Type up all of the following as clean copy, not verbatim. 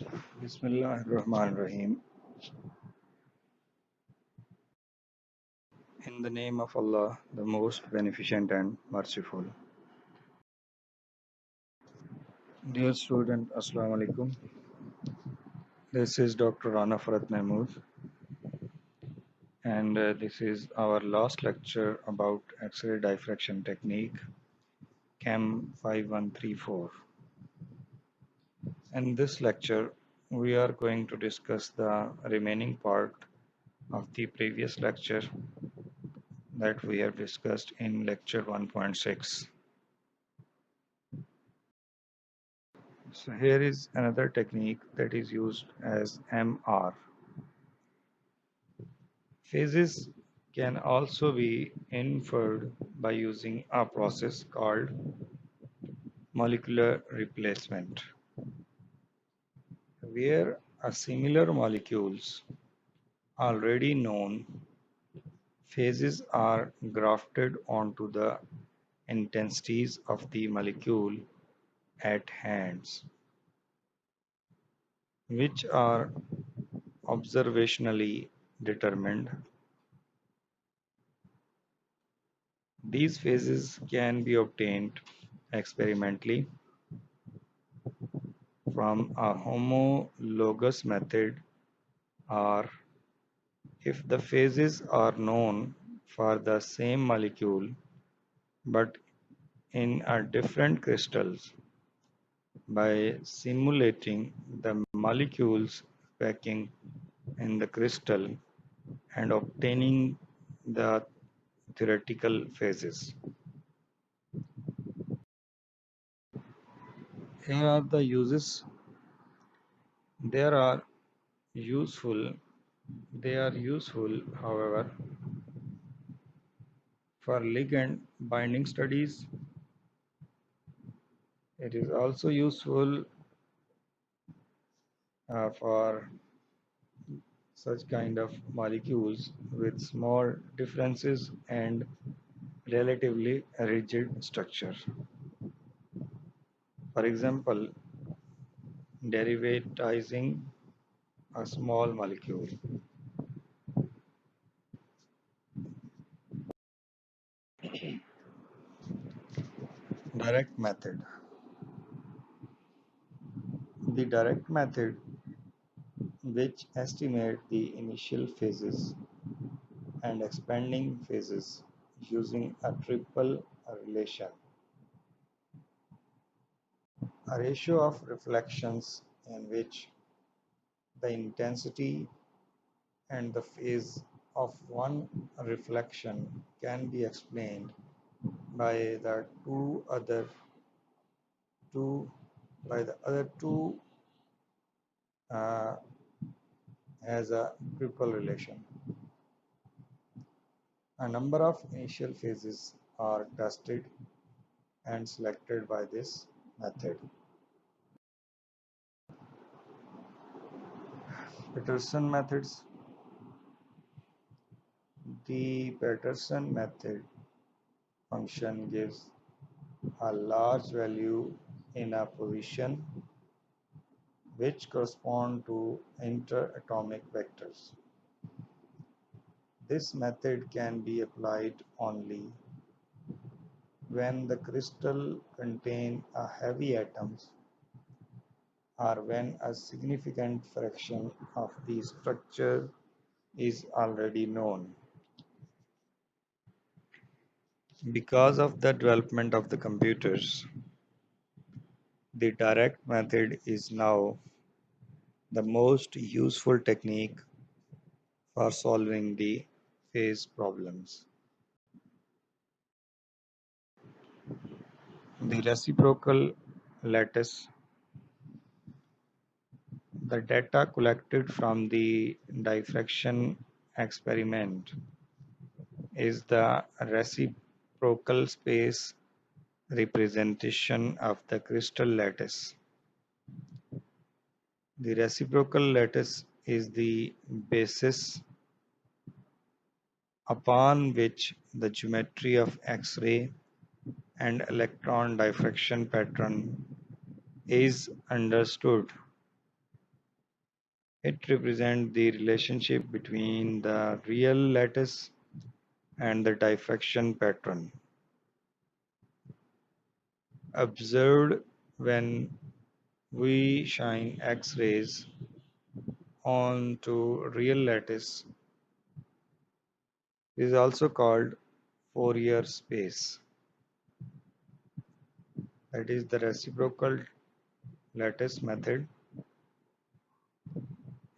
Bismillahirrahmanirrahim. In the name of Allah, the most beneficent and merciful. Dear student, Assalamu alaikum. This is Dr. Rana Farat Mahmood, and this is our last lecture about X-ray diffraction technique, Chem 5134. In this lecture, we are going to discuss the remaining part of the previous lecture that we have discussed in lecture 1.6. So here is another technique that is used as MR. Phases can also be inferred by using a process called molecular replacement, where a similar molecules already known phases are grafted onto the intensities of the molecule at hands, which are observationally determined. These phases can be obtained experimentally from a homologous method, or if the phases are known for the same molecule but in a different crystals, by simulating the molecules packing in the crystal and obtaining the theoretical phases. Here are the uses. There are useful They are useful, however, for ligand binding studies. It is also useful for such kind of molecules with small differences and relatively rigid structure. For example, derivatizing a small molecule. Direct method. The direct method, which estimate the initial phases and expanding phases using a triple relation, a ratio of reflections in which the intensity and the phase of one reflection can be explained by the two other two uh, as a triple relation. A number of initial phases are tested and selected by this method. Peterson methods. The Peterson method function gives a large value in a position which correspond to interatomic vectors. This method can be applied only when the crystal contain a heavy atoms or when a significant fraction of the structure is already known. Because of the development of the computers, the direct method is now the most useful technique for solving the phase problems. The reciprocal lattice. The data collected from the diffraction experiment is the reciprocal space representation of the crystal lattice. The reciprocal lattice is the basis upon which the geometry of X-ray and electron diffraction pattern is understood. It represents the relationship between the real lattice and the diffraction pattern observed when we shine X-rays onto real lattice. It is also called Fourier space, that is the reciprocal lattice method,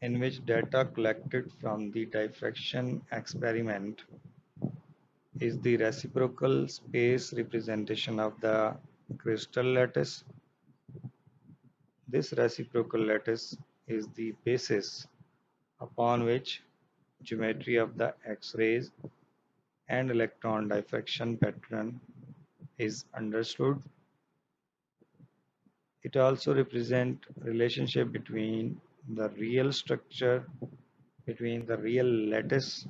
in which data collected from the diffraction experiment is the reciprocal space representation of the crystal lattice. This reciprocal lattice is the basis upon which geometry of the X-rays and electron diffraction pattern is understood. It also represents relationship between the real lattice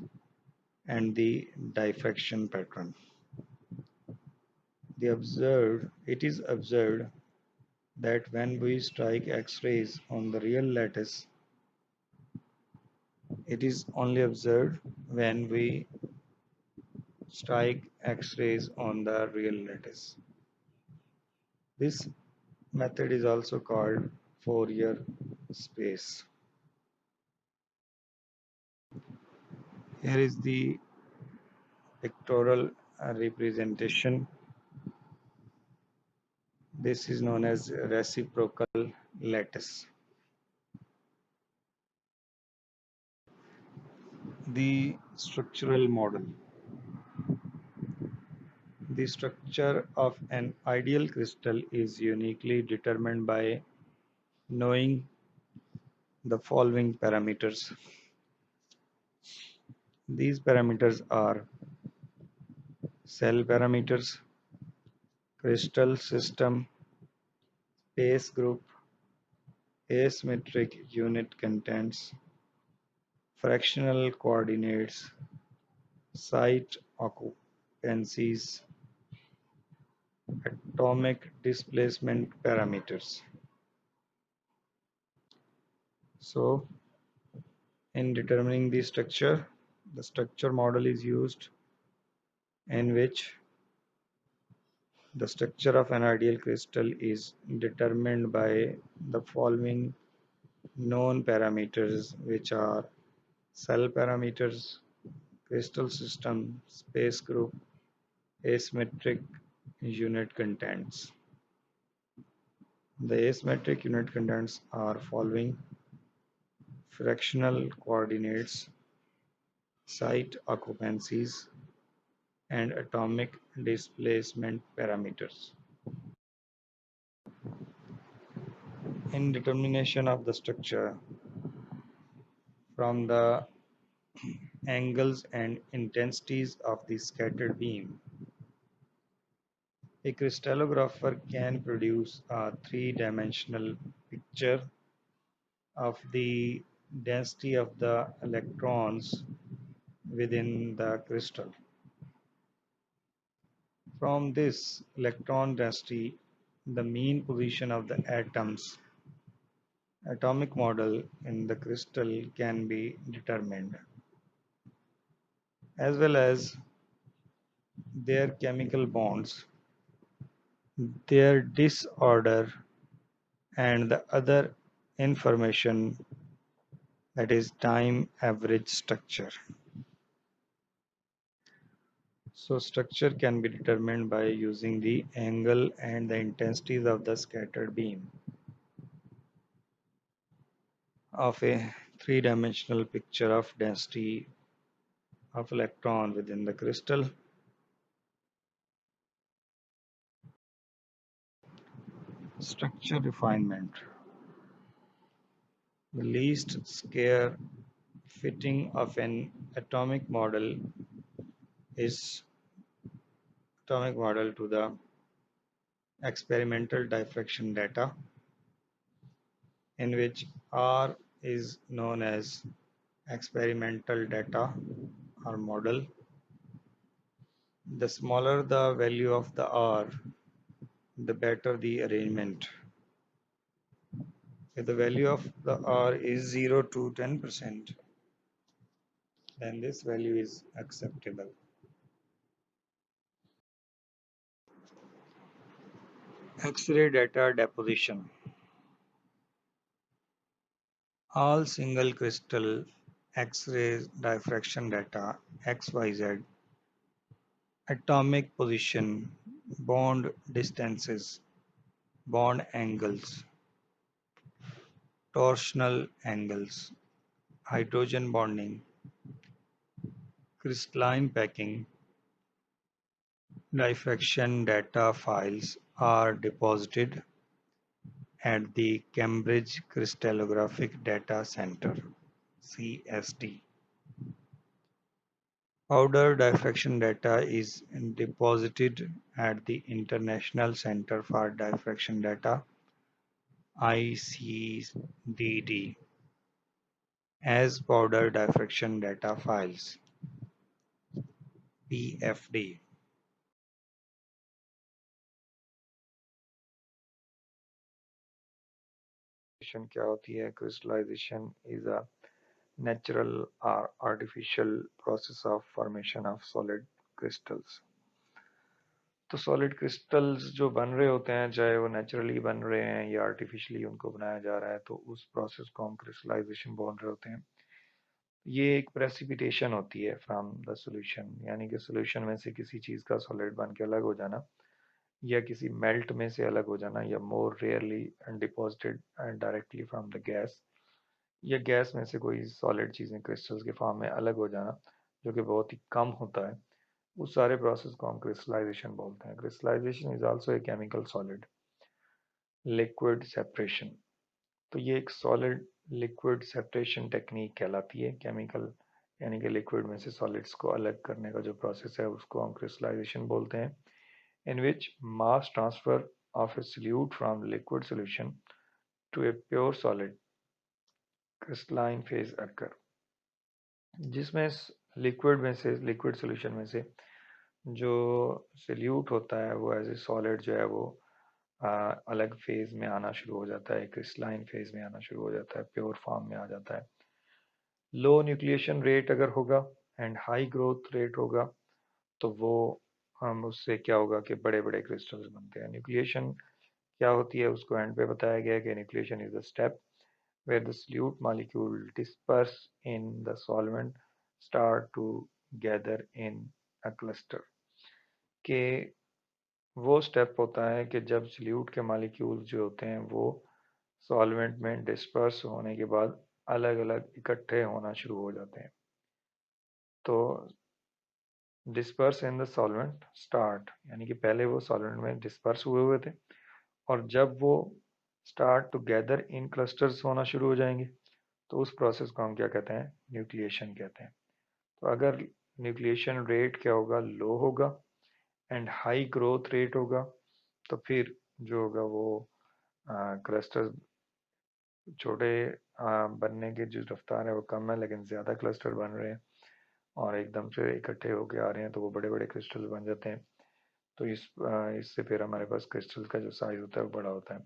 and the diffraction pattern. It is observed that when we strike X-rays on the real lattice, it is only observed when we strike X-rays on the real lattice. This method is also called Fourier space. Here is the pictorial representation. This is known as reciprocal lattice. The structural model. The structure of an ideal crystal is uniquely determined by knowing the following parameters. These parameters are cell parameters, crystal system, space group, asymmetric unit contents, fractional coordinates, site occupancies, atomic displacement parameters. So, in determining the structure model is used, in which the structure of an ideal crystal is determined by the following known parameters, which are cell parameters, crystal system, space group, asymmetric unit contents. The asymmetric unit contents are following: fractional coordinates, site occupancies, and atomic displacement parameters. In determination of the structure from the angles and intensities of the scattered beam, a crystallographer can produce a three-dimensional picture of the density of the electrons within the crystal. From this electron density, the mean position of the atomic model in the crystal can be determined, as well as their chemical bonds, their disorder, and the other information, that is time average structure. So structure can be determined by using the angle and the intensities of the scattered beam of a three-dimensional picture of density of electron within the crystal. Structure refinement. The least square fitting of an is atomic model to the experimental diffraction data, in which R is known as experimental data or model. The smaller the value of the R, the better the arrangement. If the value of the R is 0 to 10%, then this value is acceptable. X-ray data deposition. All single crystal X-ray diffraction data XYZ, atomic position, bond distances, bond angles, torsional angles, hydrogen bonding, crystalline packing, diffraction data files are deposited at the Cambridge Crystallographic Data Center (CSD). Powder diffraction data is deposited at the International Center for Diffraction Data (ICDD) as powder diffraction data files (PFD). क्या होती है? Crystallization is a natural or artificial process of formation of solid crystals. तो solid crystals जो बन रहे होते हैं, चाहे वो नेचुरली बन रहे हैं या आर्टिफिशियली उनको बनाया जा रहा है, तो उस प्रोसेस को हम क्रिस्टलाइजेशन बोल रहे होते हैं। ये एक प्रेसिपिटेशन होती है फ्रॉम द सॉल्यूशन, यानी कि सॉल्यूशन में से किसी चीज़ का सॉलिड बन के अलग हो जाना, या किसी मेल्ट में से अलग हो जाना, या more rarely deposited directly from the gas, या गैस में से कोई सॉलिड चीज़ें क्रिस्टल्स के फॉर्म में अलग हो जाना, जो कि बहुत ही कम होता है। उस सारे प्रोसेस को हम क्रिस्टलाइजेशन बोलते हैं। Crystallisation is also a chemical solid liquid separation. तो ये एक सॉलिड लिक्विड सेपरेशन टेक्निक कहलाती है। केमिकल यानी कि लिक्विड में से सॉलिड्स को अलग करने का जो प्रोसेस है उसको हम क्रिस्टलाइजेशन बोलते हैं। In which mass transfer of a solute from liquid solution to a pure solid crystalline phase occur, जिसमें लिक्विड में से, लिक्विड सोल्यूशन में से जो सोल्यूट होता है वो एज ए सॉलिड जो है वो अलग फेज में आना शुरू हो जाता है, क्रिस्टलाइन फेज में आना शुरू हो जाता है, प्योर फॉर्म में आ जाता है। लो न्यूक्लिएशन रेट अगर होगा एंड हाई ग्रोथ रेट होगा तो वो हम उससे क्या होगा कि बड़े बड़े क्रिस्टल्स बनते हैं। न्यूक्लिएशन क्या होती है उसको एंड पे बताया गया है कि nucleation is the step where the solute molecule disperse in the solvent start to gather in a cluster, के वो स्टेप होता है कि जब सल्यूट के मालिक्यूल जो होते हैं वो सॉल्वेंट में डिस्पर्स होने के बाद अलग अलग इकट्ठे होना शुरू हो जाते हैं। तो disperse in the solvent start, यानी कि पहले वो सॉल्वेंट में डिस्पर्स हुए हुए थे और जब वो start to gather in clusters होना शुरू हो जाएंगे तो उस प्रोसेस को हम क्या कहते हैं? न्यूक्लिएशन कहते हैं। तो अगर न्यूक्लिएशन रेट क्या होगा? लो होगा एंड हाई ग्रोथ रेट होगा तो फिर जो होगा वो क्लस्टर छोटे बनने की जो रफ्तार है वो कम है, लेकिन ज़्यादा क्लस्टर बन रहे हैं और एकदम से इकट्ठे होके आ रहे हैं तो वो बड़े बड़े क्रिस्टल बन जाते हैं। तो इससे फिर हमारे पास क्रिस्टल का जो साइज होता है वो बड़ा होता है।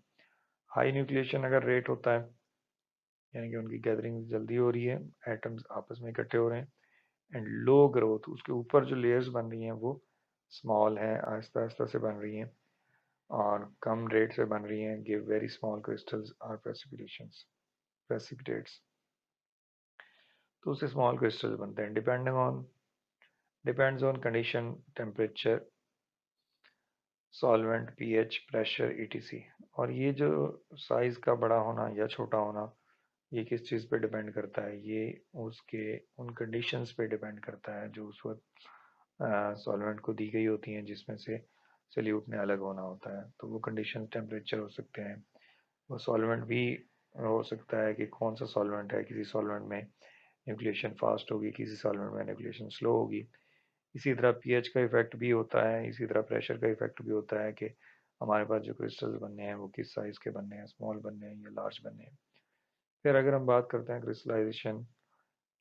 हाई न्यूक्लिएशन अगर रेट होता है यानी कि उनकी गैदरिंग जल्दी हो रही है, एटम्स आपस में इकट्ठे हो रहे हैं, एंड लो ग्रोथ, उसके ऊपर जो लेयर्स बन रही हैं वो स्मॉल हैं, आहिस्ता आहिस्ता से बन रही हैं और कम रेट से बन रही हैं, गिव वेरी स्मॉल क्रिस्टल्स और प्रेसिपिटेट्स, तो उससे स्मॉल क्रिस्टल्स बनते हैं। Depends on condition, temperature, solvent, pH, pressure, etc. और ये जो साइज का बड़ा होना या छोटा होना ये किस चीज़ पे डिपेंड करता है? ये उसके उन कंडीशंस पे डिपेंड करता है जो उस वक्त सॉल्वेंट को दी गई होती हैं जिसमें से सोल्यूट ने अलग होना होता है। तो वो कंडीशन टेम्परेचर हो सकते हैं, वो सॉल्वेंट भी हो सकता है कि कौन सा सॉल्वेंट है, किसी सॉल्वेंट में न्यूक्लिएशन फास्ट होगी, किसी सॉल्वेंट में न्यूक्लिएशन स्लो होगी। इसी तरह पीएच का इफेक्ट भी होता है, इसी तरह प्रेशर का इफेक्ट भी होता है कि हमारे पास जो क्रिस्टल्स बनने हैं वो किस साइज़ के बनने हैं, स्मॉल बनने हैं या लार्ज बनने हैं। फिर अगर हम बात करते हैं क्रिस्टलाइजेशन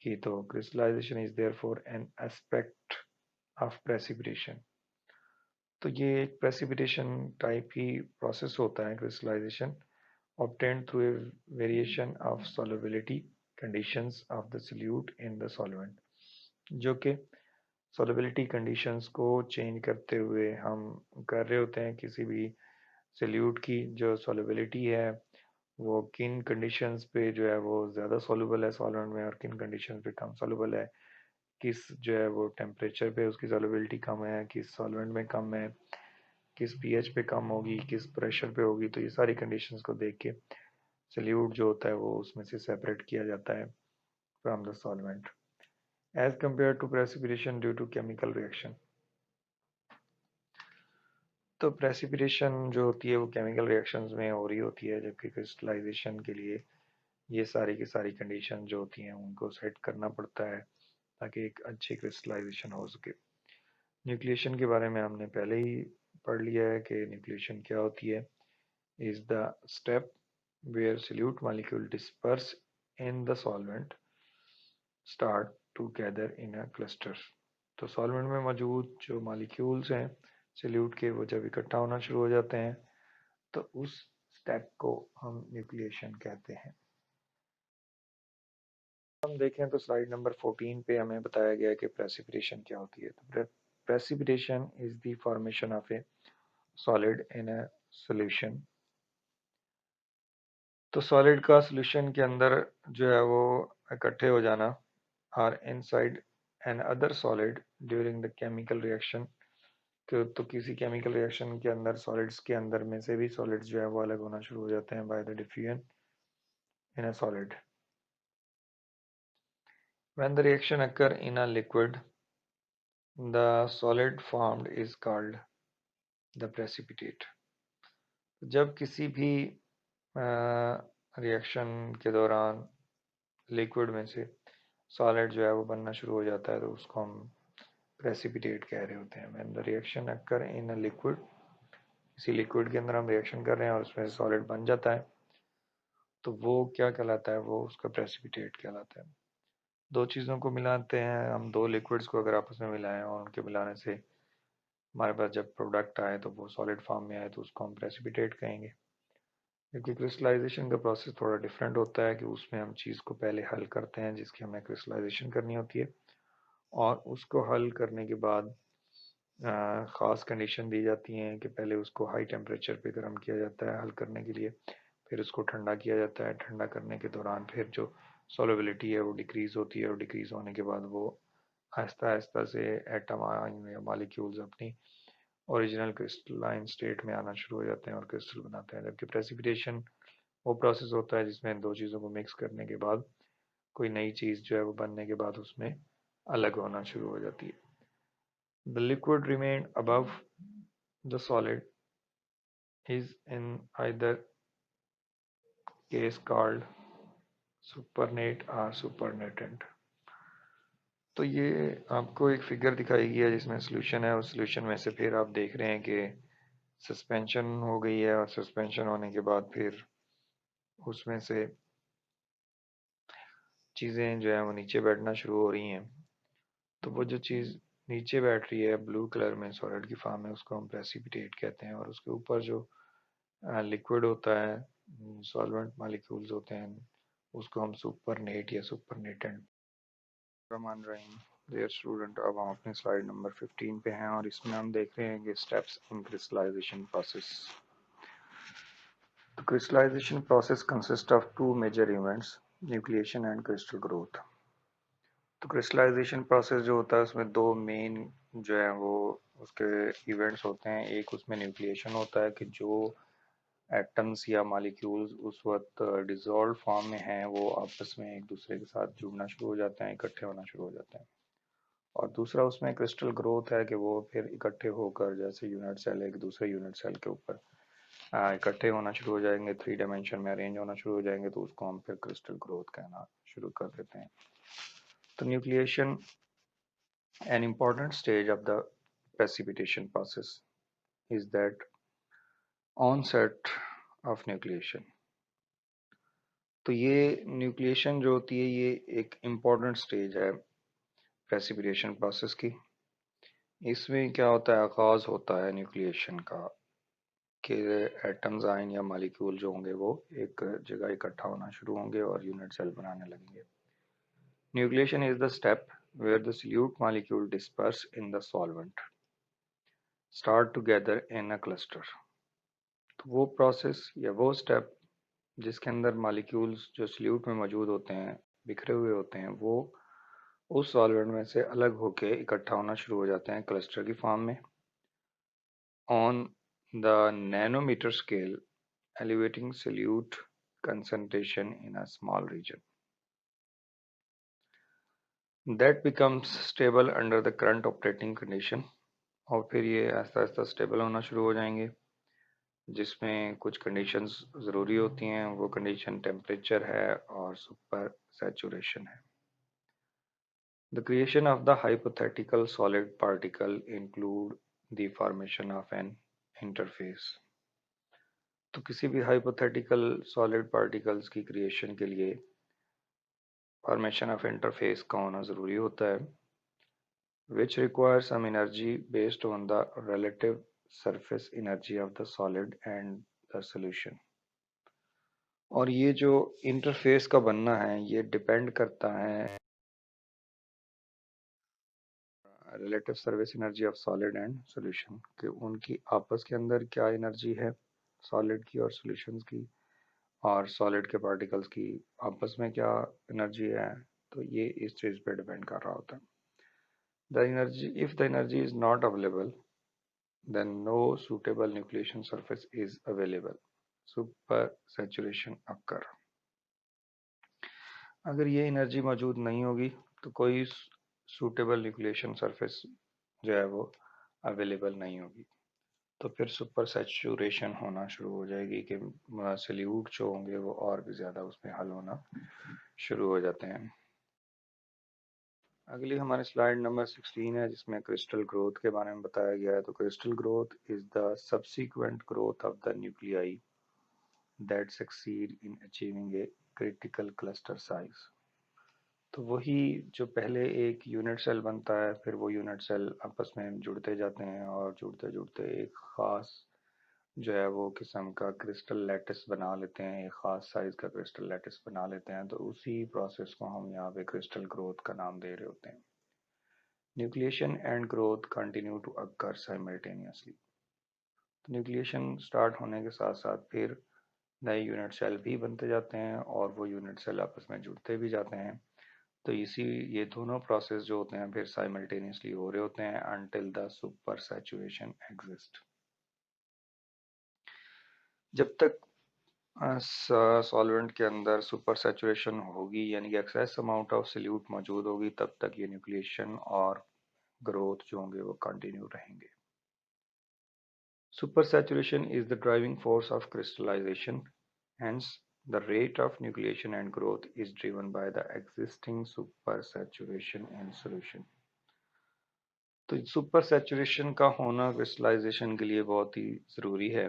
की, तो crystallisation is therefore an aspect of precipitation. तो ये एक प्रेसिपिटेशन टाइप की प्रोसेस होता है crystallisation, obtained through a variation of solubility conditions of the solute in the solvent, जो कि solubility conditions को चेंज करते हुए हम कर रहे होते हैं किसी भी solute की जो solubility है वो किन कंडीशंस पे जो है वो ज़्यादा सॉल्युबल है सॉल्वेंट में और किन कंडीशंस पे कम सॉल्युबल है, किस जो है वो टेम्परेचर पे उसकी सॉल्युबिलिटी कम है, किस सॉल्वेंट में कम है, किस पीएच पे कम होगी, किस प्रेशर पे होगी। तो ये सारी कंडीशंस को देख के सल्यूट जो होता है वो उसमें से सेपरेट किया जाता है from the solvent as compare to precipitation due to chemical reaction. तो प्रेसिपिटेशन जो होती है वो केमिकल रिएक्शंस में हो रही होती है, जबकि क्रिस्टलाइजेशन के लिए ये सारी की सारी कंडीशन जो होती हैं उनको सेट करना पड़ता है ताकि एक अच्छी क्रिस्टलाइजेशन हो सके। न्यूक्लिएशन के बारे में हमने पहले ही पढ़ लिया है कि न्यूक्लिएशन क्या होती है, is the step where solute molecule disperse in the solvent start to gather in a cluster। तो सॉल्वेंट में मौजूद जो मॉलिक्यूल्स हैं solute के वो जब इकट्ठा होना शुरू हो जाते हैं तो उस स्टेप को हम न्यूक्लिएशन कहते हैं। हम देखें तो स्लाइड नंबर 14 पे हमें बताया गया है कि प्रेसिपिटेशन क्या होती है। तो precipitation is the formation of A solid in a solution. तो सॉलिड का सॉल्यूशन के अंदर जो है वो इकट्ठे हो जाना और inside N other solid during the chemical reaction. तो किसी केमिकल रिएक्शन के अंदर सॉलिड्स के अंदर में से भी सॉलिड्स जो है वो अलग होना शुरू हो जाते हैं by the diffusion in a solid. When the reaction occur in a liquid the solid formed is called the precipitate। जब किसी भी रिएक्शन के दौरान लिक्विड में से सॉलिड जो है वो बनना शुरू हो जाता है तो उसको हम प्रेसिपिटेट कह रहे होते हैं। When the reaction occur in a liquid, किसी लिक्विड के अंदर हम रिएक्शन कर रहे हैं और उसमें सॉलिड बन जाता है तो वो क्या कहलाता है, वो उसका प्रेसिपिटेट कहलाता है। दो चीज़ों को मिलाते हैं हम, दो लिक्विड्स को अगर आपस में मिलाएं और उनके मिलाने से हमारे पास जब प्रोडक्ट आए तो वो सॉलिड फॉर्म में आए तो उसको हम प्रेसिपिटेट कहेंगे। क्योंकि क्रिस्टलाइजेशन का प्रोसेस थोड़ा डिफरेंट होता है कि उसमें हम चीज़ को पहले हल करते हैं जिसकी हमें क्रिस्टलाइजेशन करनी होती है और उसको हल करने के बाद ख़ास कंडीशन दी जाती हैं कि पहले उसको हाई टेम्परेचर पे गर्म किया जाता है हल करने के लिए, फिर उसको ठंडा किया जाता है। ठंडा करने के दौरान फिर जो सॉल्युबिलिटी है वो डिक्रीज़ होती है और डिक्रीज़ होने के बाद वो आहिस्ता आहिस्ता से एटम या मॉलिक्यूल्स अपनी ओरिजिनल क्रिस्टलाइन स्टेट में आना शुरू हो जाते हैं और क्रिस्टल बनाते हैं। जबकि प्रेसिपिटेशन वो प्रोसेस होता है जिसमें दो चीज़ों को मिक्स करने के बाद कोई नई चीज़ जो है वो बनने के बाद उसमें अलग होना शुरू हो जाती है। The liquid remain above the solid is in either case called supernet और सुपरनेटेंट। तो ये आपको एक फिगर दिखाई गई है जिसमें सोल्यूशन है, उस सोल्यूशन में से फिर आप देख रहे हैं कि सस्पेंशन हो गई है और सस्पेंशन होने के बाद फिर उसमें से चीज़ें जो है वो नीचे बैठना शुरू हो रही हैं। तो वो जो चीज़ नीचे बैठ रही है ब्लू कलर में सॉलिड की फॉर्म में उसको हम प्रेसिपिटेट कहते हैं और उसके ऊपर जो लिक्विड होता है, सॉल्वेंट मॉलिक्यूल्स होते हैं, उसको हम सुपरनेट या सुपरनेटेंट मान रहे हैं। डियर स्टूडेंट, अब हम अपने स्लाइड नंबर 15 पे हैं और इसमें हम देख रहे हैं कि steps in crystallisation process. The crystallization process consists of two major events, nucleation and crystal growth। तो क्रिस्टलाइजेशन प्रोसेस जो होता है उसमें दो मेन जो है वो उसके इवेंट्स होते हैं। एक उसमें न्यूक्लिएशन होता है कि जो एटम्स या मॉलिक्यूल्स उस वक्त डिसॉल्व फॉर्म में हैं वो आपस में एक दूसरे के साथ जुड़ना शुरू हो जाते हैं, इकट्ठे होना शुरू हो जाते हैं। और दूसरा उसमें क्रिस्टल ग्रोथ है कि वो फिर इकट्ठे होकर जैसे यूनिट सेल एक दूसरे यूनिट सेल के ऊपर इकट्ठे होना शुरू हो जाएंगे, थ्री डायमेंशन में अरेंज होना शुरू हो जाएंगे, तो उसको हम फिर क्रिस्टल ग्रोथ कहना शुरू कर देते हैं। तो nucleation an important stage of the precipitation process is that onset of nucleation। तो ये न्यूक्लिएशन जो होती है ये एक इम्पॉर्टेंट स्टेज है प्रेसिपिटेशन प्रोसेस की। इसमें क्या होता है, आगाज होता है न्यूक्लिएशन का के एटम्स आयन या मालिक्यूल जो होंगे वो एक जगह इकट्ठा होना शुरू होंगे और यूनिट सेल बनाने लगेंगे। Nucleation is the step where the solute molecule disperse in the solvent start together in a cluster। तो वो प्रोसेस या वो स्टेप जिसके अंदर मॉलिक्यूल्स जो सल्यूट में मौजूद होते हैं, बिखरे हुए होते हैं, वो उस सॉल्वेंट में से अलग होके इकट्ठा होना शुरू हो जाते हैं क्लस्टर की फॉर्म में on the nanometre scale, elevating solute concentration in a small region that becomes stable under the current operating condition। और फिर ये आहिस्ता आहिस्ता स्टेबल होना शुरू हो जाएंगे, जिसमें कुछ कंडीशंस ज़रूरी होती हैं। वो कंडीशन टेम्परेचर है और सुपर सैचुरेशन है। The creation of the hypothetical solid particle include the formation of an interface। तो किसी भी hypothetical solid particles की creation के लिए formation of interface का होना ज़रूरी होता है, which requires some energy based on the relative surface energy of the solid and the solution। और ये जो इंटरफेस का बनना है ये डिपेंड करता है relative service energy of solid and solution कि उनकी आपस के अंदर क्या एनर्जी है, सॉलिड की और सॉल्यूशंस की, और सॉलिड के पार्टिकल्स की आपस में क्या एनर्जी है। तो ये इस चीज़ पे डिपेंड कर रहा होता है। The energy, if the energy is not available then no suitable nucleation surface is available, super saturation occur। अगर ये एनर्जी मौजूद नहीं होगी तो कोई सूटेबल न्यूक्लिएशन सरफेस जो है वो अवेलेबल नहीं होगी, तो फिर सुपर सैचुरेशन होना शुरू हो जाएगी कि सल्यूट जो होंगे वो और भी ज़्यादा उसमें हल होना शुरू हो जाते हैं। अगली हमारी स्लाइड नंबर 16 है जिसमें क्रिस्टल ग्रोथ के बारे में बताया गया है। तो crystal growth is the subsequent growth of the nuclei that succeed in achieving a critical cluster size. तो वही जो पहले एक यूनिट सेल बनता है, फिर वो यूनिट सेल आपस में जुड़ते जाते हैं और जुड़ते जुड़ते एक ख़ास जो है वो किस्म का क्रिस्टल लैटिस बना लेते हैं, एक ख़ास साइज़ का क्रिस्टल लैटिस बना लेते हैं। तो उसी प्रोसेस को हम यहाँ पे क्रिस्टल ग्रोथ का नाम दे रहे होते हैं। Nucleation and growth continue to occur simultaneously. तो न्यूक्लिएशन स्टार्ट होने के साथ साथ फिर नए यूनिट सेल भी बनते जाते हैं और वो यूनिट सेल आपस में जुड़ते भी जाते हैं। तो इसी ये दोनों प्रोसेस जो होते हैं फिर साइमल्टेनियसली हो रहे होते हैं until the super saturation exist. जब तक सॉल्वेंट के अंदर सुपर सैचुरेशन होगी यानी कि एक्सेस अमाउंट ऑफ सल्यूट मौजूद होगी, तब तक ये न्यूक्लिएशन और ग्रोथ जो होंगे वो कंटिन्यू रहेंगे। Supersaturation is the driving force of crystallisation, hence the rate of nucleation and growth is driven by the existing super saturation in solution। तो सुपर सैचुरेशन का होना क्रिस्टलाइजेशन के लिए बहुत ही ज़रूरी है,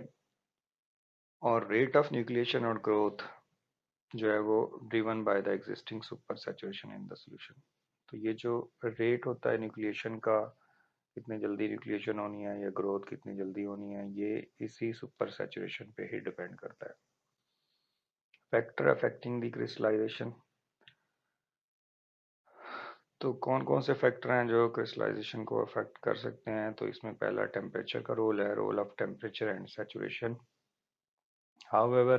और रेट ऑफ न्यूक्लिएशन और ग्रोथ जो है वो driven by the existing super saturation in the solution. तो ये जो रेट होता है न्यूक्लिएशन का, कितनी जल्दी न्यूक्लिएशन होनी है या ग्रोथ कितनी जल्दी होनी है, ये इसी सुपर सैचुरेशन पे ही डिपेंड करता है। Factor affecting the crystallisation. तो कौन कौन से फैक्टर हैं जो क्रिस्टलाइजेशन को अफेक्ट कर सकते हैं? तो इसमें पहला टेम्परेचर का रोल है, role of temperature and saturation. However,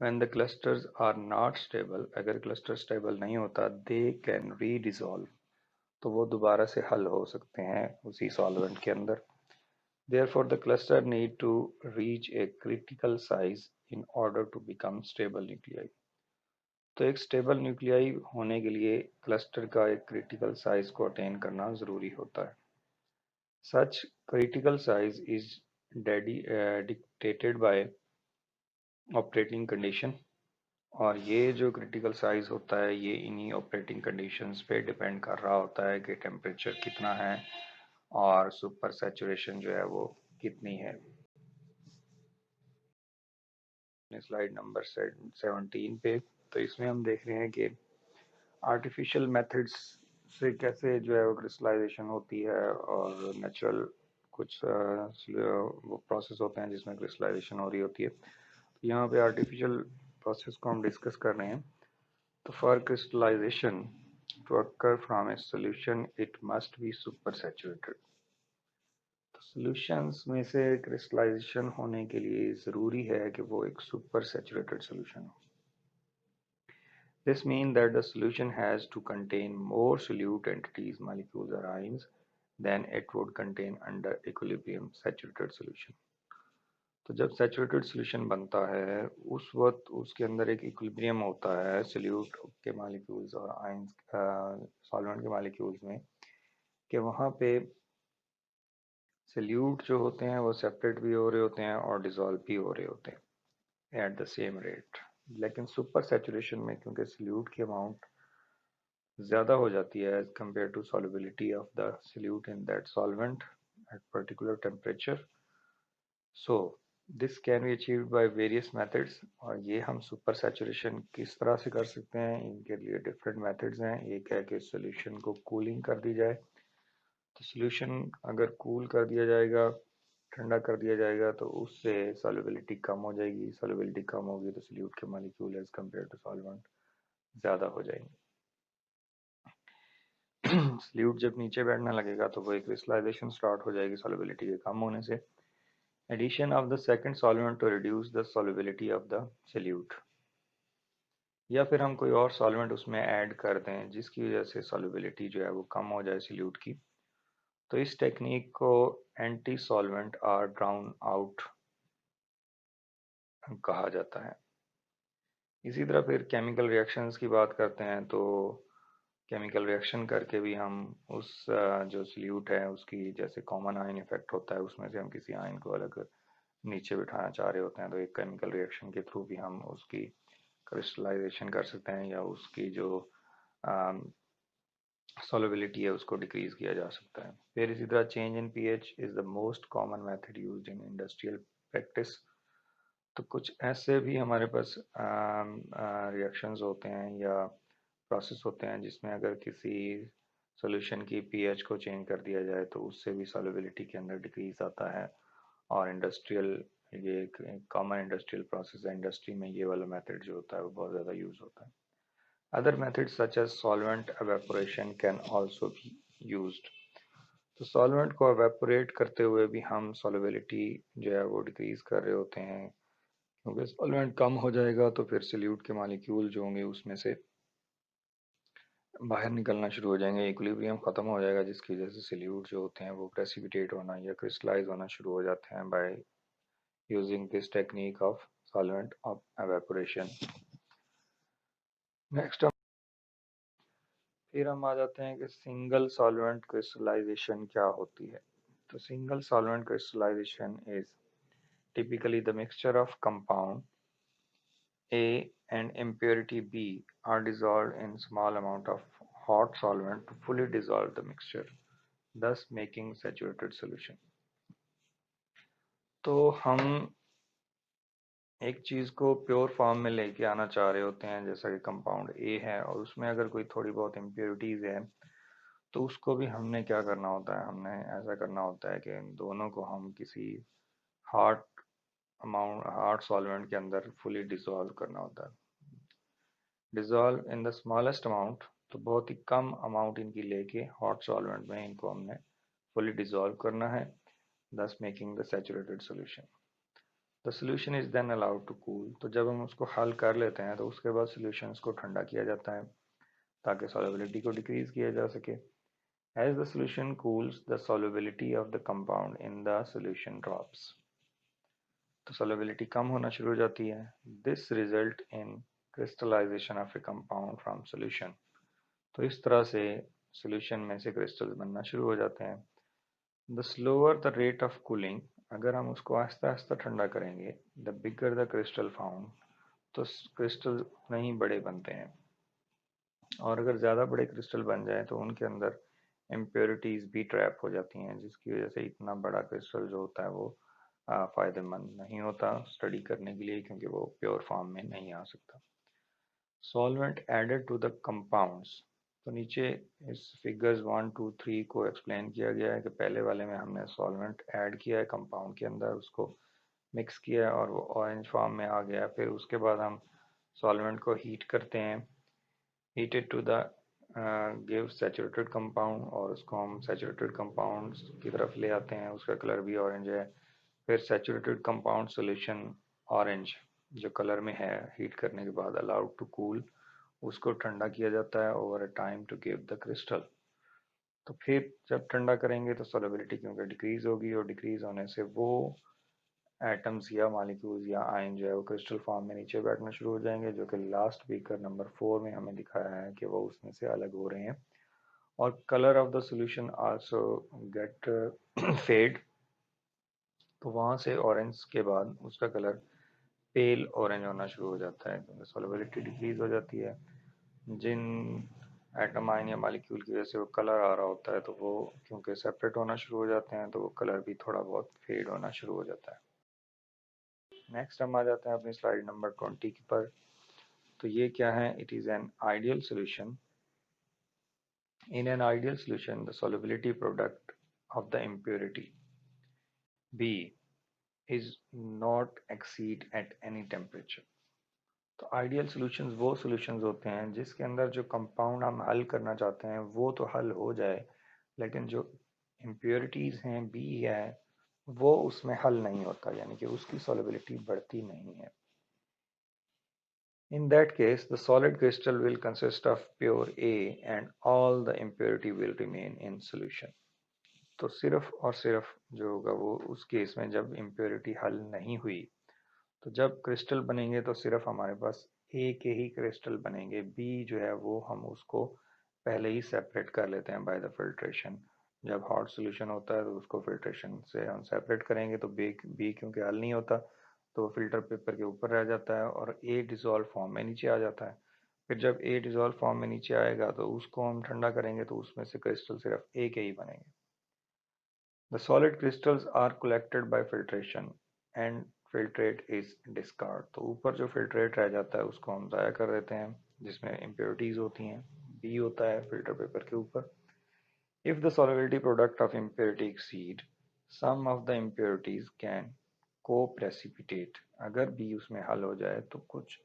when the clusters are not stable, अगर क्लस्टर स्टेबल नहीं होता, they can re-dissolve, तो वो दोबारा से हल हो सकते हैं उसी सॉल्वेंट के अंदर। Therefore, the cluster need to reach a critical size in order to become stable nuclei। तो एक स्टेबल न्यूक्लियाई होने के लिए क्लस्टर का एक क्रिटिकल साइज को अटेन करना ज़रूरी होता है। Such critical size is dictated by operating condition, और ये जो क्रिटिकल साइज होता है ये इन्हीं ऑपरेटिंग कंडीशंस पे डिपेंड कर रहा होता है कि टेम्परेचर कितना है और सुपर सैचुरेशन जो है वो कितनी है। स्लाइड नंबर 17 पे तो इसमें हम देख रहे हैं कि आर्टिफिशियल मेथड्स से कैसे जो है वो क्रिस्टलाइजेशन होती है और नेचुरल कुछ वो प्रोसेस होते हैं जिसमें क्रिस्टलाइजेशन हो रही होती है। तो यहाँ पे आर्टिफिशियल प्रोसेस को हम डिस्कस कर रहे हैं। तो for crystallization to occur from a solution it must be super saturated. तो सॉल्यूशंस में से क्रिस्टलाइजेशन होने के लिए ज़रूरी है कि वो एक सुपर सैचुरेटेड सॉल्यूशन हो। This means that the solution has to contain more solute entities, molecules or ions than it would contain under equilibrium saturated solution. तो जब सैचुरेटेड सॉल्यूशन बनता है उस वक्त उसके अंदर एक इक्विलिब्रियम होता है सोल्यूट के मॉलिक्यूल्स और आयंस सॉल्वेंट के मॉलिक्यूल्स में, कि वहाँ पे सोल्यूट जो होते हैं वो सेपरेट भी हो रहे होते हैं और डिजॉल्व भी हो रहे होते हैं एट द सेम रेट। लेकिन सुपर सैचुरेशन में क्योंकि सोल्यूट की अमाउंट ज़्यादा हो जाती है as compare to solubility of the solute in that solvent at particular temperature, so this can be achieved by various methods। और ये हम सुपर सैचुरेशन किस तरह से कर सकते हैं, इनके लिए डिफरेंट मेथड्स हैं। एक है कि सॉल्यूशन को कूलिंग कर दी जाए। तो सॉल्यूशन अगर कूल कर दिया जाएगा, ठंडा कर दिया जाएगा, तो उससे सॉल्युबिलिटी कम हो जाएगी। सॉल्युबिलिटी कम होगी तो सोल्यूट के molecule as compare to solvent ज़्यादा हो जाएंगे। सॉल्यूट जब नीचे बैठने लगेगा तो वो एक क्रिस्टलाइजेशन स्टार्ट हो जाएगी सॉल्युबिलिटी के कम होने से। Addition of the second solvent to reduce the solubility of the solute, या फिर हम कोई और सॉल्वेंट उसमें ऐड कर दें जिसकी वजह से सॉल्युबिलिटी जो है वो कम हो जाए सॉल्यूट की। तो इस टेक्निक को एंटी सॉल्वेंट और ड्राउन आउट कहा जाता है। इसी तरह फिर केमिकल रिएक्शंस की बात करते हैं। तो केमिकल रिएक्शन करके भी हम उस जो सॉल्यूट है उसकी, जैसे कॉमन आयन इफेक्ट होता है, उसमें से हम किसी आयन को अलग नीचे बिठाना चाह रहे होते हैं, तो एक केमिकल रिएक्शन के थ्रू भी हम उसकी क्रिस्टलाइजेशन कर सकते हैं या उसकी जो सॉल्युबिलिटी है उसको डिक्रीज किया जा सकता है। फिर इसी तरह change in pH is the most common method used in industrial practice. तो कुछ ऐसे भी हमारे पास रिएक्शंस होते हैं या प्रोसेस होते हैं जिसमें अगर किसी सॉल्यूशन की पीएच को चेंज कर दिया जाए तो उससे भी सॉल्युबिलिटी के अंदर डिक्रीज आता है। और इंडस्ट्रियल, ये एक कॉमन इंडस्ट्रियल प्रोसेस है, इंडस्ट्री में ये वाला मेथड जो होता है वो बहुत ज़्यादा यूज होता है। Other methods such as solvent evaporation can also be used. तो सॉल्वेंट को एवेपोरेट करते हुए भी हम सॉल्युबिलिटी जो है वो डिक्रीज कर रहे होते हैं, क्योंकि सॉल्वेंट कम हो जाएगा तो फिर सॉल्यूट के मॉलिक्यूल जो होंगे उसमें से बाहर निकलना शुरू हो जाएंगे, इक्विलिब्रियम खत्म हो जाएगा, जिसकी वजह से सॉल्यूट जो होते हैं वो प्रेसिपिटेट होना या क्रिस्टलाइज होना शुरू हो जाते हैं by using this technique of solvent of evaporation. Next फिर हम आ जाते हैं कि सिंगल सॉल्वेंट क्रिस्टलाइजेशन क्या होती है। तो single solvent crystallization is typically the mixture of compound A and impurity B are dissolved in small amount of hot solvent to fully dissolve the mixture, thus making saturated solution। तो हम एक चीज़ को pure form में लेके आना चाह रहे होते हैं, जैसा कि कंपाउंड ए है और उसमें अगर कोई थोड़ी बहुत इम्प्योरिटीज़ है तो उसको भी हमने क्या करना होता है, हमने ऐसा करना होता है कि इन दोनों को हम किसी हार्ड हार्ड सॉल्वेंट के अंदर फुली डिसॉल्व करना होता है। Dissolve in the smallest amount, तो बहुत ही कम अमाउंट इनकी लेके हॉट सॉल्वेंट में इनको हमने फुली डिसॉल्व करना है, thus making the saturated solution। The solution is then allowed to cool। तो जब हम उसको हल कर लेते हैं तो उसके बाद सॉल्यूशंस को ठंडा किया जाता है ताकि सॉल्युबिलिटी को डिक्रीज किया जा सके। As the solution cools, the solubility of the compound in the solution drops। तो solubility कम होना शुरू हो जाती है। This result in crystallization of a compound from solution। तो इस तरह से सॉल्यूशन में से क्रिस्टल्स बनना शुरू हो जाते हैं। The slower the rate of cooling, अगर हम उसको आहिस्ता आहिस्ता ठंडा करेंगे, the bigger the crystal found, तो क्रिस्टल उतने ही बड़े बनते हैं। और अगर ज़्यादा बड़े क्रिस्टल बन जाए तो उनके अंदर इम्प्योरिटीज़ भी ट्रैप हो जाती हैं, जिसकी वजह से इतना बड़ा क्रिस्टल जो होता है वो फ़ायदेमंद नहीं होता स्टडी करने के लिए, क्योंकि वो प्योर फॉर्म में नहीं आ सकता। Solvent added to the compounds, तो नीचे इस फिगर्स 1, 2, 3 को एक्सप्लेन किया गया है कि पहले वाले में हमने सॉल्वेंट ऐड किया है कंपाउंड के अंदर, उसको मिक्स किया है और वो ऑरेंज फॉर्म में आ गया। फिर उसके बाद हम सॉल्वेंट को हीट करते हैं, heated to the give saturated compound, और उसको हम सैचुरेटेड कंपाउंड की तरफ ले आते हैं, उसका कलर भी ऑरेंज है। फिर सैचुरेटेड कंपाउंड सोल्यूशन ऑरेंज जो कलर में है, हीट करने के बाद अलाउड टू कूल, उसको ठंडा किया जाता है over a time to give the crystal. तो फिर जब ठंडा करेंगे तो सॉलिबिलिटी क्योंकि डिक्रीज होगी, और डिक्रीज होने से वो एटम्स या मालिक्यूल्स या आयन जो है वो क्रिस्टल फॉर्म में नीचे बैठना शुरू हो जाएंगे, जो कि लास्ट फिगर नंबर 4 में हमें दिखाया है कि वो उसमें से अलग हो रहे हैं। और colour of the solution also get fade, तो वहां से ऑरेंज के बाद उसका कलर पेल ऑरेंज होना शुरू हो जाता है क्योंकि सॉलिबिलिटी डिक्रीज हो जाती है। जिन एटम आयन या मालिक्यूल की वजह से वो कलर आ रहा होता है, तो वो क्योंकि सेपरेट होना शुरू हो जाते हैं, तो वो कलर भी थोड़ा बहुत फेड होना शुरू हो जाता है। नेक्स्ट हम आ जाते हैं अपनी स्लाइड नंबर 20 पर। तो ये क्या है? It is an ideal solution. In an ideal solution the solubility product of the impurity B is not exceed at any temperature। तो आइडियल सॉल्यूशंस वो सॉल्यूशंस होते हैं जिसके अंदर जो कंपाउंड हम हल करना चाहते हैं वो तो हल हो जाए, लेकिन जो इम्प्योरिटीज हैं बी है वो उसमें हल नहीं होता, यानी कि उसकी सॉलिबिलिटी बढ़ती नहीं है। In that case, the solid crystal will consist of pure A and all the impurity will remain in solution। तो सिर्फ और सिर्फ जो होगा वो उस केस में जब इम्प्योरिटी हल नहीं हुई, तो जब क्रिस्टल बनेंगे तो सिर्फ हमारे पास ए के ही क्रिस्टल बनेंगे, बी जो है वो हम उसको पहले ही सेपरेट कर लेते हैं बाय द फिल्ट्रेशन। जब हॉट सोल्यूशन होता है तो उसको फिल्ट्रेशन से हम सेपरेट करेंगे, तो बी क्योंकि हल नहीं होता तो फिल्टर पेपर के ऊपर रह जाता है और ए डिजोल्व फॉर्म में नीचे आ जाता है। फिर जब ए डिजोल्व फॉर्म में नीचे आएगा तो उसको हम ठंडा करेंगे तो उसमें से क्रिस्टल सिर्फ ए के ही बनेंगे। The solid crystals are collected by filtration and filtrate is discard। तो ऊपर जो filtrate रह जाता है उसको हम ज़ाया कर देते हैं, जिसमें impurities होती हैं, B होता है filter paper के ऊपर। If the solubility product of impurity exceed, some of the impurities can co-precipitate। अगर B उसमें हल हो जाए तो कुछ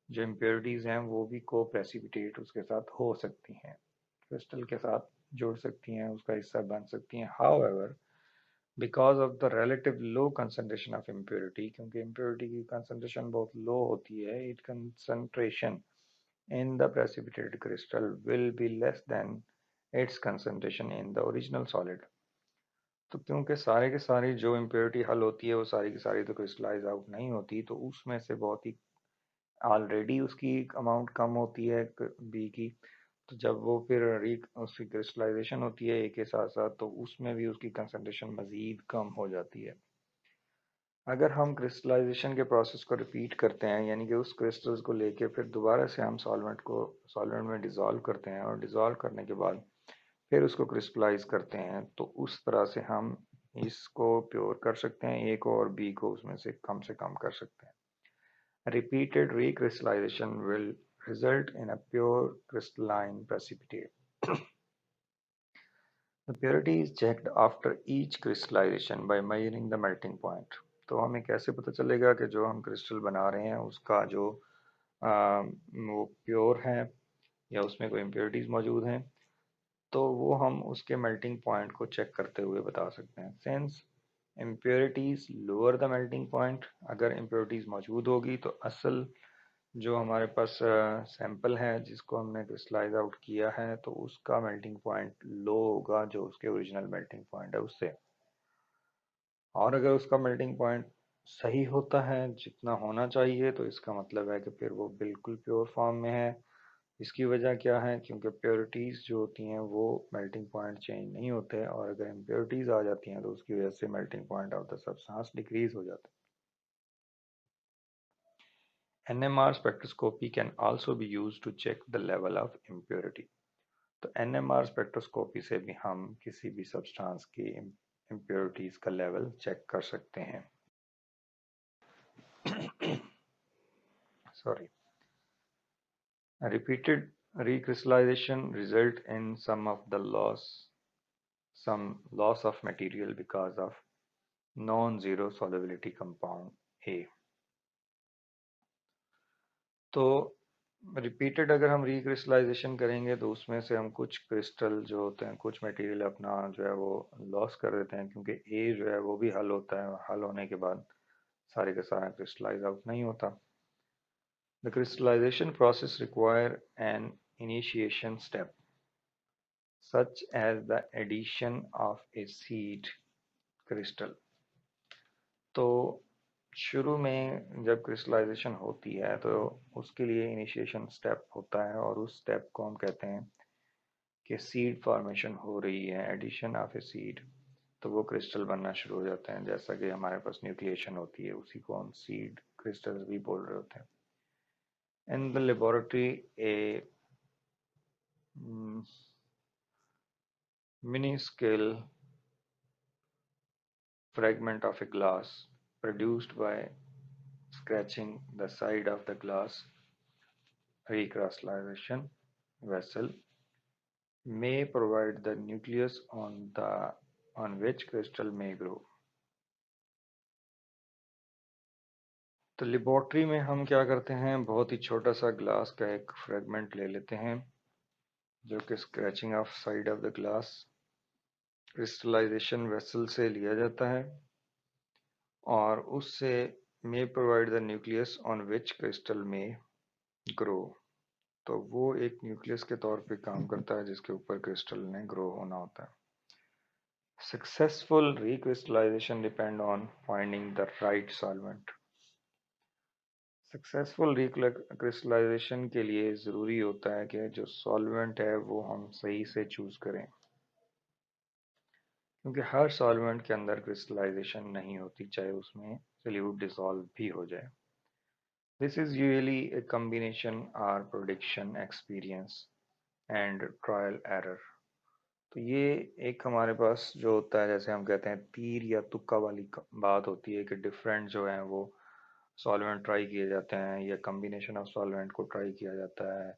जो impurities हैं वो भी co-precipitate उसके साथ हो सकती हैं, क्रिस्टल के साथ जुड़ सकती हैं, उसका हिस्सा बन सकती हैं। However, because of the relative low concentration of impurity, क्योंकि इम्प्योरिटी की कंसंट्रेशन बहुत लो होती है, it concentration in the precipitated crystal will be less than it's concentration in the original solid. तो क्योंकि सारे के सारी जो इम्प्योरिटी हल होती है वो सारी की सारी तो क्रिस्टलाइज आउट नहीं होती, तो उसमें से बहुत ही ऑलरेडी उसकी अमाउंट कम होती है बी की, तो जब वो फिर उसकी क्रिस्टलाइजेशन होती है ए के साथ साथ, तो उसमें भी उसकी कंसंट्रेशन मज़ीद कम हो जाती है। अगर हम क्रिस्टलाइजेशन के प्रोसेस को रिपीट करते हैं, यानी कि उस क्रिस्टल्स को लेके फिर दोबारा से हम सॉल्वेंट में डिज़ोल्व करते हैं, और डिज़ोल्व करने के बाद फिर उसको क्रिस्टलाइज करते हैं, तो उस तरह से हम इसको प्योर कर सकते हैं, ए को और बी को उसमें से कम कर सकते हैं। Repeated recrystallization will result in a pure crystalline precipitate। The purity is checked after each crystallization by measuring the melting point। तो हमें कैसे पता चलेगा कि जो हम क्रिस्टल बना रहे हैं उसका जो वो प्योर है या उसमें कोई इम्प्योरिटीज मौजूद हैं, तो वो हम उसके मेल्टिंग पॉइंट को चेक करते हुए बता सकते हैं। Sense impurities lower the melting point, अगर इम्प्योरिटीज मौजूद होगी तो असल जो हमारे पास सैंपल है जिसको हमने क्रिस्टलाइज आउट किया है, तो उसका मेल्टिंग पॉइंट लो होगा जो उसके ओरिजिनल मेल्टिंग पॉइंट है उससे। और अगर उसका मेल्टिंग पॉइंट सही होता है जितना होना चाहिए, तो इसका मतलब है कि फिर वो बिल्कुल प्योर फॉर्म में है। इसकी वजह क्या है? क्योंकि प्योरिटीज़ जो होती हैं वो मेल्टिंग पॉइंट चेंज नहीं होते, और अगर इम्प्योरिटीज़ आ जाती हैं तो उसकी वजह से melting point of the substance decrease हो जाता है। NMR spectroscopy can also be used to check the level of impurity। तो NMR स्पेक्ट्रोस्कोपी से भी हम किसी भी सब्सटेंस की इम्प्योरिटीज का लेवल चेक कर सकते हैं। Sorry. Repeated Recrystallization result in some loss of material because of non-zero solubility compound A. तो रिपीटेड अगर हम रिक्रिस्टलाइजेशन करेंगे तो उसमें से हम कुछ क्रिस्टल जो होते हैं, कुछ मटेरियल अपना जो है वो लॉस कर देते हैं, क्योंकि ए जो है वो भी हल होता है, हल होने के बाद सारे का सारा क्रिस्टलाइज आउट नहीं होता. The crystallization process require an initiation step such as the addition of a seed crystal. तो शुरू में जब क्रिस्टलाइजेशन होती है तो उसके लिए इनिशिएशन स्टेप होता है, और उस स्टेप को हम कहते हैं कि सीड फॉर्मेशन हो रही है, एडिशन ऑफ ए सीड. तो वो क्रिस्टल बनना शुरू हो जाते हैं, जैसा कि हमारे पास न्यूक्लिएशन होती है, उसी को हम सीड क्रिस्टल्स भी बोल रहे होते हैं. In the laboratory A minuscule fragment of a glass produced by scratching the side of the glass recrystallization vessel may provide the nucleus on which crystal may grow. तो लेबोरेटरी में हम क्या करते हैं, बहुत ही छोटा सा ग्लास का एक फ्रेगमेंट ले लेते हैं जो कि scratching of side of the glass crystallization vessel से लिया जाता है, और उससे may provide the nucleus on which crystal may grow. तो वो एक न्यूक्लियस के तौर पे काम करता है जिसके ऊपर क्रिस्टल ने ग्रो होना होता है. Successful recrystallization depend on finding the right solvent. Successful recrystallisation के लिए ज़रूरी होता है कि जो सॉल्वेंट है वो हम सही से चूज़ करें, क्योंकि हर सॉल्वेंट के अंदर क्रिस्टलाइजेशन नहीं होती, चाहे उसमें सोल्यूट डिसॉल्व भी हो जाए. This is usually a combination और prediction experience and trial error. तो ये एक हमारे पास जो होता है, जैसे हम कहते हैं तीर या तुक्का वाली बात होती है कि डिफरेंट जो है वो सॉल्वेंट ट्राई किए जाते हैं या कम्बिनेशन ऑफ सॉल्वेंट को ट्राई किया जाता है,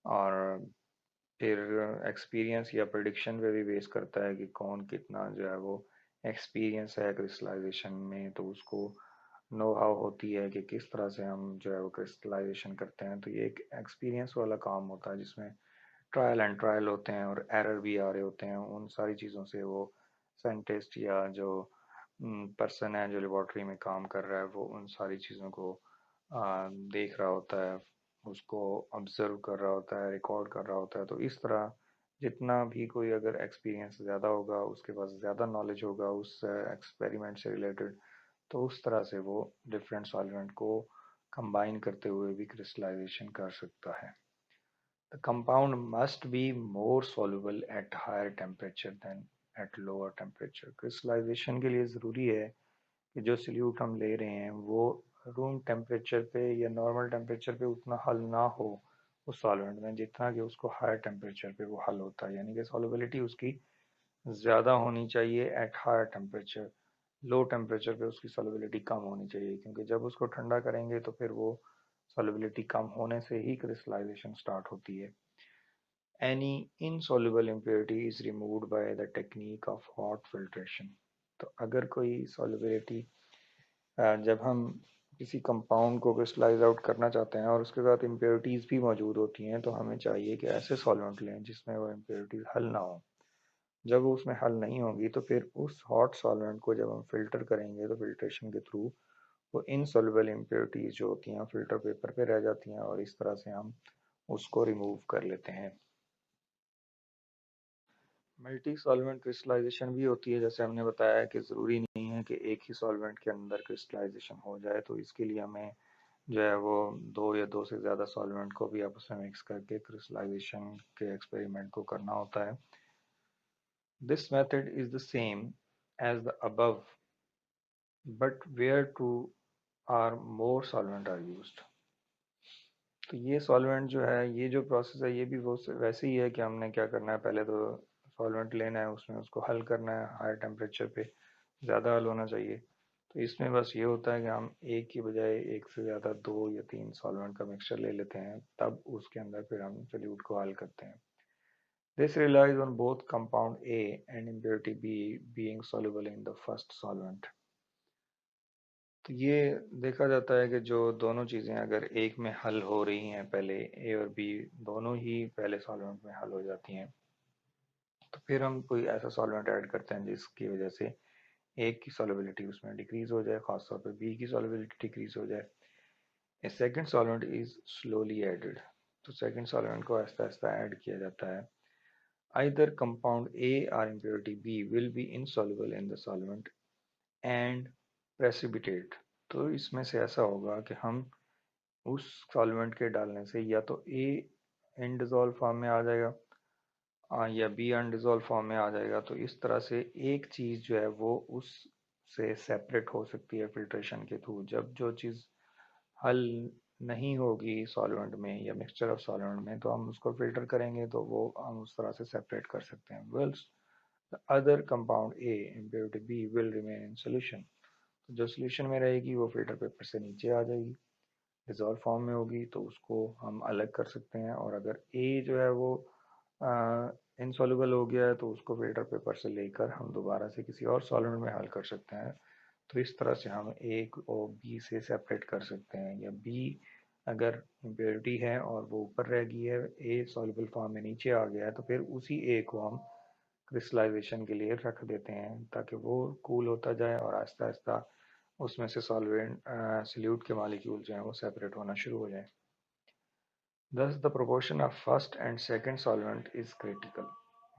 और फिर एक्सपीरियंस या प्रेडिक्शन पे भी बेस करता है कि कौन कितना जो है वो एक्सपीरियंस है क्रिस्टलाइजेशन में, तो उसको नो हाउ होती है कि किस तरह से हम जो है वो क्रिस्टलाइजेशन करते हैं. तो ये एक एक्सपीरियंस वाला काम होता है जिसमें ट्रायल एंड ट्रायल होते हैं और एरर भी आ रहे होते हैं. उन सारी चीज़ों से वो साइंटिस्ट या जो पर्सन है जो लेबॉर्ट्री में काम कर रहा है वो उन सारी चीज़ों को देख रहा होता है, उसको ऑब्जर्व कर रहा होता है, रिकॉर्ड कर रहा होता है. तो इस तरह जितना भी कोई अगर एक्सपीरियंस ज़्यादा होगा, उसके पास ज़्यादा नॉलेज होगा उस एक्सपेरिमेंट से रिलेटेड, तो उस तरह से वो डिफरेंट सॉल्वेंट को कंबाइन करते हुए भी क्रिस्टलाइजेशन कर सकता है. The compound must be more soluble at higher temperature than at lower temperature. Crystallization के लिए ज़रूरी है कि जो सोल्यूट हम ले रहे हैं वो रूम टेम्परेचर पे या नॉर्मल टेम्परेचर पे उतना हल ना हो उस सॉल्वेंट में, जितना कि उसको हायर टेम्परेचर पे वो हल होता है. यानी कि सॉल्युबिलिटी उसकी ज़्यादा होनी चाहिए at higher temperature. Low temperature पे उसकी सॉल्युबिलिटी कम होनी चाहिए, क्योंकि जब उसको ठंडा करेंगे तो फिर वो सॉल्युबिलिटी कम होने से ही क्रिस्टलाइजेशन स्टार्ट होती है. Any insoluble impurity is removed by the technique of hot filtration. तो अगर कोई solubility जब हम किसी कंपाउंड को क्रिस्टलाइज आउट करना चाहते हैं और उसके साथ इम्प्योरिटीज़ भी मौजूद होती हैं, तो हमें चाहिए कि ऐसे सॉल्वेंट लें जिसमें वो इम्प्योरिटीज़ हल ना हो. जब वो उसमें हल नहीं होगी तो फिर उस हॉट सॉल्वेंट को जब हम फिल्टर करेंगे तो फिल्ट्रेशन के थ्रू वो इनसॉल्युबल इम्प्योरिटीज़ जो होती हैं फिल्टर पेपर पे रह जाती हैं, और इस तरह से हम उसको रिमूव कर लेते हैं. मल्टी सॉल्वेंट क्रिस्टलाइजेशन भी होती है, जैसे हमने बताया कि ज़रूरी नहीं है कि एक ही सॉल्वेंट के अंदर क्रिस्टलाइजेशन हो जाए, तो इसके लिए हमें जो है वो दो या दो से ज़्यादा सॉल्वेंट को भी आपस में मिक्स करके क्रिस्टलाइजेशन के एक्सपेरिमेंट को करना होता है. This method is the same as the above, but where two or more solvent are used. तो ये सॉल्वेंट जो है, ये जो प्रोसेस है, ये भी वो वैसे ही है कि हमने क्या करना है, पहले तो सॉल्वेंट लेना है, उसमें उसको हल करना है हाई टेम्परेचर पे, ज़्यादा हल होना चाहिए. तो इसमें बस ये होता है कि हम एक की बजाय एक से ज़्यादा 2 या 3 सॉल्वेंट का मिक्सचर ले लेते हैं, तब उसके अंदर फिर हम सोल्यूट को हल करते हैं. This relies on both compound A and impurity B being soluble in the first solvent. तो ये देखा जाता है कि जो दोनों चीज़ें अगर एक में हल हो रही हैं, पहले ए और बी दोनों ही पहले सॉल्वेंट में हल हो जाती हैं, तो फिर हम कोई ऐसा सॉल्वेंट ऐड करते हैं जिसकी वजह से एक की सॉल्युबिलिटी उसमें डिक्रीज हो जाए, खासतौर पर बी की सॉल्युबिलिटी डिक्रीज हो जाए. A second solvent is slowly added. तो सेकेंड सॉल्वेंट को आहिस्ता आहिस्ता ऐड किया जाता है. Either compound A or impurity B will be insoluble in the solvent and precipitate. तो इसमें से ऐसा होगा कि हम उस सॉल्वेंट के डालने से या तो A इनडिजोल्व फॉर्म में आ जाएगा या B अनडिजोल्व फॉर्म में आ जाएगा. तो इस तरह से एक चीज़ जो है वो उससे सेपरेट हो सकती है फिल्ट्रेशन के थ्रू. जब जो चीज़ हल नहीं होगी सॉल्वेंट में या मिक्सचर ऑफ सॉल्वेंट में, तो हम उसको फिल्टर करेंगे तो वो हम उस तरह से सेपरेट कर सकते हैं. Wells the other compound A impurity B will remain in solution. तो जो सोल्यूशन में रहेगी वो फिल्टर पेपर से नीचे आ जाएगी, डिजॉल्व फॉर्म में होगी, तो उसको हम अलग कर सकते हैं. और अगर A जो है वो इनसॉल्युबल हो गया है तो उसको फिल्टर पेपर से लेकर हम दोबारा से किसी और सॉल्वेंट में हल कर सकते हैं. तो इस तरह से हम A को B से सेपरेट कर सकते हैं. या B अगर इम्प्योरिटी है और वो ऊपर रह गई है, A सॉल्युबल फॉर्म में नीचे आ गया है, तो फिर उसी A को हम क्रिस्टलाइजेशन के लिए रख देते हैं ताकि वो कूल होता जाए और आहिस्ता आहिस्ता उसमें से सॉल्वेंट सल्यूट के मालिक्यूल जो हैं वो सेपरेट होना शुरू हो जाए. Thus the proportion of first and second solvent is critical.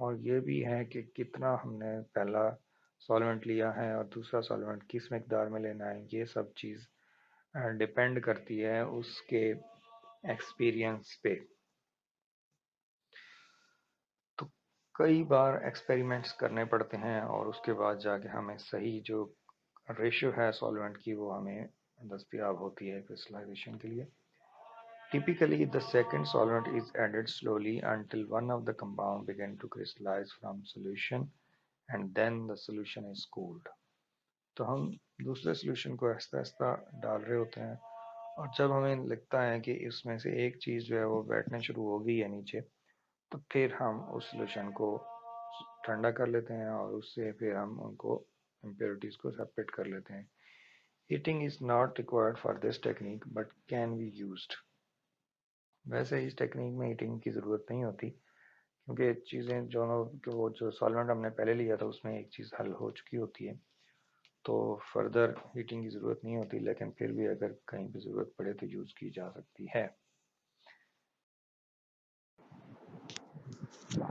और ये भी है कि कितना हमने पहला सॉल्वेंट लिया है और दूसरा सॉल्वेंट किस मकदार में लेना है, ये सब चीज़ डिपेंड करती है उसके एक्सपीरियंस पे. तो कई बार एक्सपेरिमेंट्स करने पड़ते हैं और उसके बाद जाके हमें सही जो रेशियो है सॉल्वेंट की वो हमें दस्तयाब होती है क्रिस्टलाइजेशन के लिए. Typically, the second solvent is added slowly until one of the compound begin to crystallize from solution and then the solution is cooled. तो हम दूसरे सॉल्यूशन को आहिस्ता आहिस्ता डाल रहे होते हैं और जब हमें लगता है कि इसमें से एक चीज़ जो है वो बैठने शुरू हो गई है नीचे, तो फिर हम उस सॉल्यूशन को ठंडा कर लेते हैं और उससे फिर हम उनको impurities को सेपरेट कर लेते हैं. Heating is not required for this technique but can be used. वैसे इस टेक्निक में हीटिंग की ज़रूरत नहीं होती क्योंकि चीज़ें जो वो जो सॉल्वेंट हमने पहले लिया था उसमें एक चीज़ हल हो चुकी होती है, तो फर्दर हीटिंग की ज़रूरत नहीं होती. लेकिन फिर भी अगर कहीं पे ज़रूरत पड़े तो यूज़ की जा सकती है.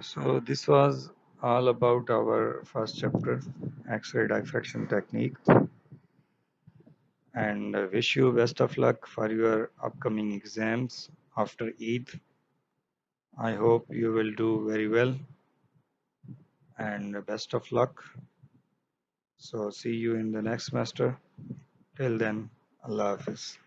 So this was all about our first chapter, X-ray diffraction technique, and I wish you best of luck for your upcoming exams after Eid. I hope you will do very well and best of luck. So see you in the next semester. Till then, Allah Hafiz.